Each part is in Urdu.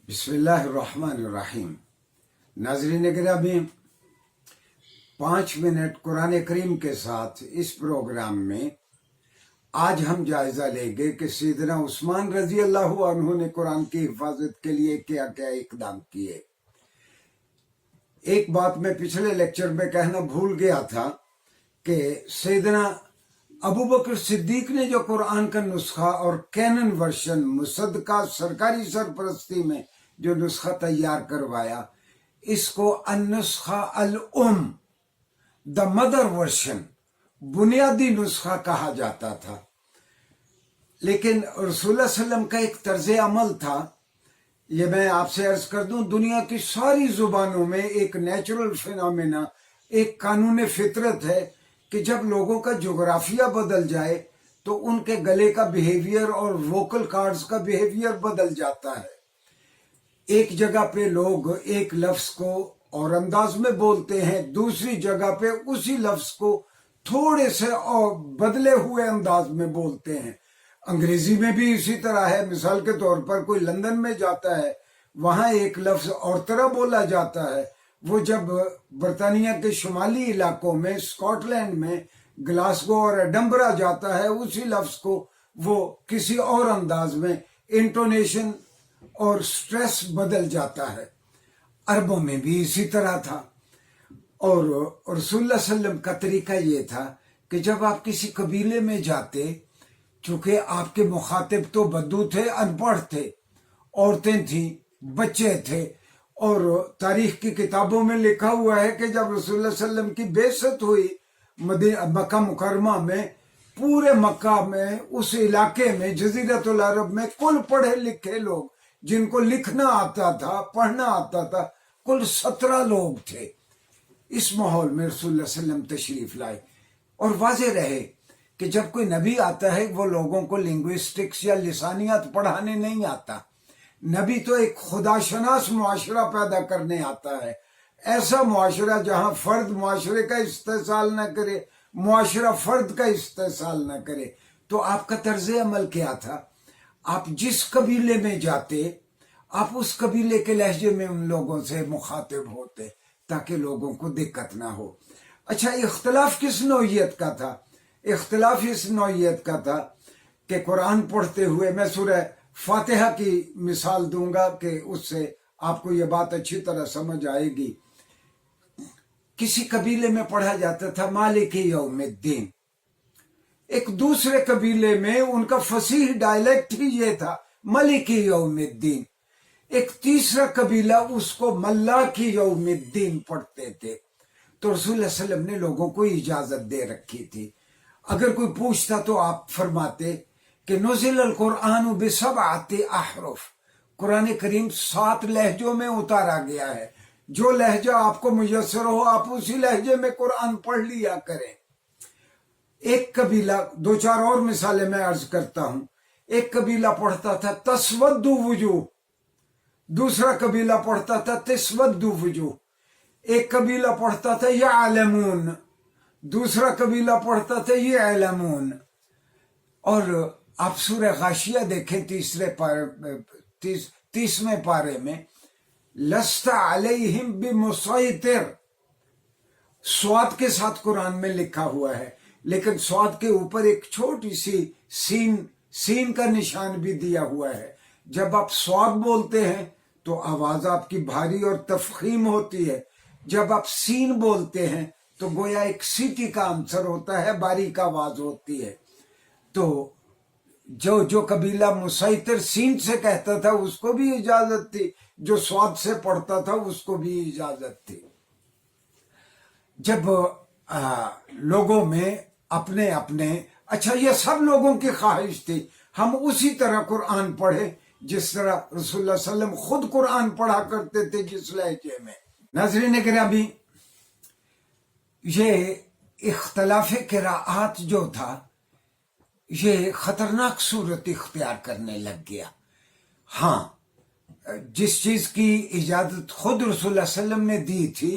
بسم اللہ الرحمن الرحیم۔ ناظرین گرامی، 5 منٹ قرآن کریم کے ساتھ اس پروگرام میں آج ہم جائزہ لیں گے کہ سیدنا عثمان رضی اللہ عنہ نے قرآن کی حفاظت کے لیے کیا کیا اقدام کیے۔ ایک بات میں پچھلے لیکچر میں کہنا بھول گیا تھا کہ سیدنا ابو بکر صدیق نے جو قرآن کا نسخہ اور کینن ورشن مصدقہ سرکاری سرپرستی میں جو نسخہ تیار کروایا، اس کو النسخہ الام، دا مدر ورشن، بنیادی نسخہ کہا جاتا تھا۔ لیکن رسول اللہ صلی اللہ علیہ وسلم کا ایک طرز عمل تھا، یہ میں آپ سے عرض کر دوں، دنیا کی ساری زبانوں میں ایک نیچرل فینومینا، ایک قانون فطرت ہے کہ جب لوگوں کا جغرافیہ بدل جائے تو ان کے گلے کا بیہیویئر اور ووکل کارڈز کا بیہیویئر بدل جاتا ہے۔ ایک جگہ پہ لوگ ایک لفظ کو اور انداز میں بولتے ہیں، دوسری جگہ پہ اسی لفظ کو تھوڑے سے اور بدلے ہوئے انداز میں بولتے ہیں۔ انگریزی میں بھی اسی طرح ہے۔ مثال کے طور پر کوئی لندن میں جاتا ہے، وہاں ایک لفظ اور طرح بولا جاتا ہے، وہ جب برطانیہ کے شمالی علاقوں میں اسکاٹ لینڈ میں گلاسگو اور ایڈنبرا جاتا ہے، اسی لفظ کو وہ کسی اور انداز میں انٹونیشن اور سٹریس بدل جاتا ہے۔ عربوں میں بھی اسی طرح تھا، اور رسول اللہ صلی اللہ علیہ وسلم کا طریقہ یہ تھا کہ جب آپ کسی قبیلے میں جاتے، چونکہ آپ کے مخاطب تو بدو تھے، ان پڑھ تھے، عورتیں تھیں، بچے تھے، اور تاریخ کی کتابوں میں لکھا ہوا ہے کہ جب رسول اللہ صلی اللہ علیہ وسلم کی بعثت ہوئی مکہ مکرمہ میں، پورے مکہ میں، اس علاقے میں، جزیرۃ العرب میں کل پڑھے لکھے لوگ جن کو لکھنا آتا تھا، پڑھنا آتا تھا، کل 17 لوگ تھے۔ اس ماحول میں رسول اللہ صلی اللہ علیہ وسلم تشریف لائے، اور واضح رہے کہ جب کوئی نبی آتا ہے وہ لوگوں کو لنگوسٹکس یا لسانیات پڑھانے نہیں آتا۔ نبی تو ایک خدا شناس معاشرہ پیدا کرنے آتا ہے، ایسا معاشرہ جہاں فرد معاشرے کا استحصال نہ کرے، معاشرہ فرد کا استحصال نہ کرے۔ تو آپ کا طرز عمل کیا تھا؟ آپ جس قبیلے میں جاتے، آپ اس قبیلے کے لہجے میں ان لوگوں سے مخاطب ہوتے تاکہ لوگوں کو دقت نہ ہو۔ اچھا، اختلاف کس نوعیت کا تھا؟ اختلاف اس نوعیت کا تھا کہ قرآن پڑھتے ہوئے، میں سورہ فاتحہ کی مثال دوں گا کہ اس سے آپ کو یہ بات اچھی طرح سمجھ آئے گی۔ کسی قبیلے میں پڑھا جاتا تھا مالک یوم الدین، ایک دوسرے قبیلے میں ان کا فصیح ڈائلیکٹ ہی یہ تھا ملک یوم الدین، ایک تیسرا قبیلہ اس کو ملاک یوم الدین پڑھتے تھے۔ تو رسول اللہ صلی اللہ علیہ وسلم نے لوگوں کو اجازت دے رکھی تھی۔ اگر کوئی پوچھتا تو آپ فرماتے کہ نزل القرآن بسبعۃ احرف، قرآن کریم 7 لہجوں میں اتارا گیا ہے، جو لہجہ آپ کو میسر ہو آپ اسی لہجے میں قرآن پڑھ لیا کریں۔ ایک قبیلہ، 2-4 اور مثالیں میں عرض کرتا ہوں۔ ایک قبیلہ پڑھتا تھا تسود وجوہ، دوسرا قبیلہ پڑھتا تھا تسود وجوہ، ایک قبیلہ پڑھتا تھا یعلمون، دوسرا قبیلہ پڑھتا تھا یعلمون۔ اور آپ سورہ غاشیہ دیکھیں، 30ویں پارے میں، لست علیہم بمسیطر، سواد کے ساتھ قرآن میں لکھا ہوا ہے، لیکن سواد کے اوپر ایک چھوٹی سی سین کا نشان بھی دیا ہوا ہے۔ جب آپ سواد بولتے ہیں تو آواز آپ کی بھاری اور تفخیم ہوتی ہے، جب آپ سین بولتے ہیں تو گویا ایک سیٹی کا عنصر ہوتا ہے، باریک آواز ہوتی ہے۔ تو جو قبیلہ مسیطر سین سے کہتا تھا اس کو بھی اجازت تھی، جو سواد سے پڑھتا تھا اس کو بھی اجازت تھی۔ جب لوگوں میں اپنے اچھا، یہ سب لوگوں کی خواہش تھی ہم اسی طرح قرآن پڑھیں جس طرح رسول اللہ صلی اللہ علیہ وسلم خود قرآن پڑھا کرتے تھے، جس لہجے میں۔ ناظرین گرامی، یہ اختلاف قراءات جو تھا یہ خطرناک صورت اختیار کرنے لگ گیا۔ ہاں، جس چیز کی اجازت خود رسول اللہ صلی اللہ علیہ وسلم نے دی تھی،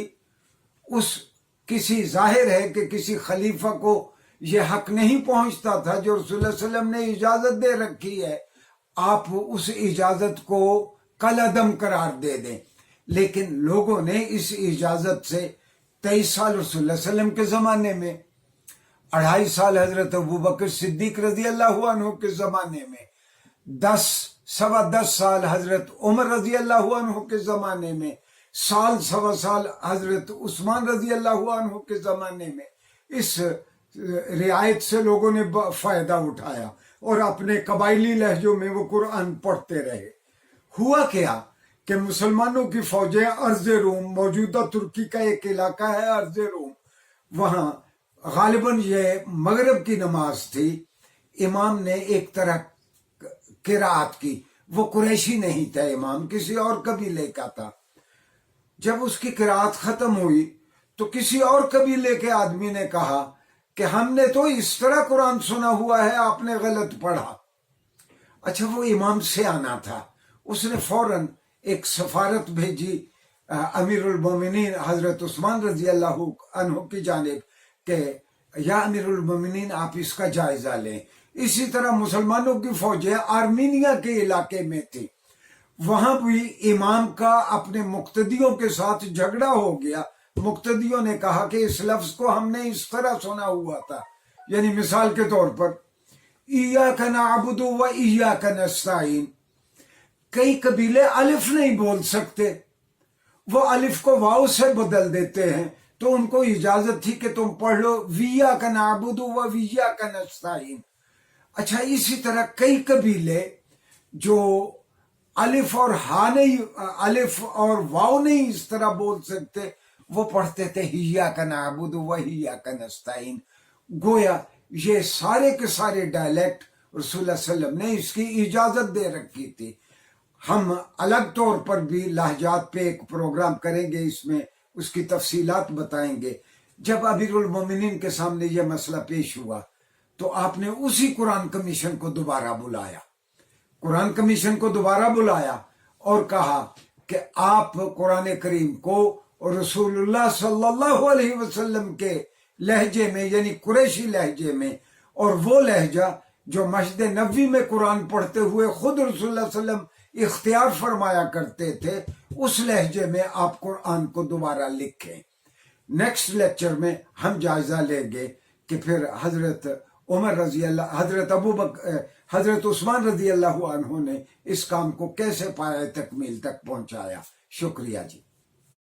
ظاہر ہے کہ کسی خلیفہ کو یہ حق نہیں پہنچتا تھا جو رسول اللہ صلی اللہ علیہ وسلم نے اجازت دے رکھی ہے، آپ اس اجازت کو کل عدم قرار دے دیں. لیکن لوگوں نے اس اجازت سے 23 سال رسول اللہ صلی اللہ علیہ وسلم کے زمانے میں، 2.5 سال حضرت ابوبکر صدیق رضی اللہ عنہ کے زمانے میں، 10 سال حضرت عمر رضی اللہ عنہ کے زمانے میں، 1.25 سال حضرت عثمان رضی اللہ عنہ کے زمانے میں اس رعایت سے لوگوں نے فائدہ اٹھایا اور اپنے قبائلی لہجوں میں وہ قرآن پڑھتے رہے. ہوا کیا کہ مسلمانوں کی فوجیں ارض روم، موجودہ ترکی کا ایک علاقہ ہے ارض روم، وہاں غالباً یہ مغرب کی نماز تھی، امام نے ایک طرح قرات کی. وہ قریشی نہیں تھا، امام کسی اور قبیلے کا تھا. جب اس کی قرات ختم ہوئی تو کسی اور قبیلے کے آدمی نے کہا کہ ہم نے تو اس طرح قرآن سنا ہوا ہے، آپ نے غلط پڑھا. اچھا، وہ امام سے آنا تھا، اس نے فوراً ایک سفارت بھیجی امیر المومنین حضرت عثمان رضی اللہ عنہ کی جانب کہ یا امیر المومنین آپ اس کا جائزہ لیں. اسی طرح مسلمانوں کی فوجیں آرمینیا کے علاقے میں تھی، وہاں بھی امام کا اپنے مقتدیوں کے ساتھ جھگڑا ہو گیا. مقتدیوں نے کہا کہ اس لفظ کو ہم نے اس طرح سنا ہوا تھا، یعنی مثال کے طور پر ایاک نعبد و ایاک نستعین. کئی قبیلے الف نہیں بول سکتے، وہ الف کو واو سے بدل دیتے ہیں، تو ان کو اجازت تھی کہ تم پڑھ لو ویاک نعبد و ویاک نستعین. اچھا، اسی طرح کئی قبیلے جو الف اور ہا نہیں، الف اور واو نہیں اس طرح بول سکتے، وہ پڑھتے تھے ایاک نعبد و ایاک نستعین. گویا یہ سارے کے سارے ڈائلیکٹ رسول اللہ صلی اللہ علیہ وسلم نے اس کی اجازت دے رکھی تھی. ہم الگ طور پر بھی لہجات پہ ایک پروگرام کریں گے، اس میں اس کی تفصیلات بتائیں گے. جب امیر المومنین کے سامنے یہ مسئلہ پیش ہوا تو آپ نے اسی قرآن کمیشن کو دوبارہ بلایا، قرآن کمیشن کو دوبارہ بلایا اور کہا کہ آپ قرآن کریم کو رسول اللہ صلی اللہ علیہ وسلم کے لہجے میں، یعنی قریشی لہجے میں، اور وہ لہجہ جو مسجد نبوی میں قرآن پڑھتے ہوئے خود رسول اللہ صلی اللہ علیہ وسلم اختیار فرمایا کرتے تھے، اس لہجے میں آپ قرآن کو دوبارہ لکھیں. نیکسٹ لیکچر میں ہم جائزہ لیں گے کہ پھر حضرت عمر رضی اللہ، حضرت عثمان رضی اللہ عنہ نے اس کام کو کیسے پایہ تکمیل تک پہنچایا. شکریہ جی.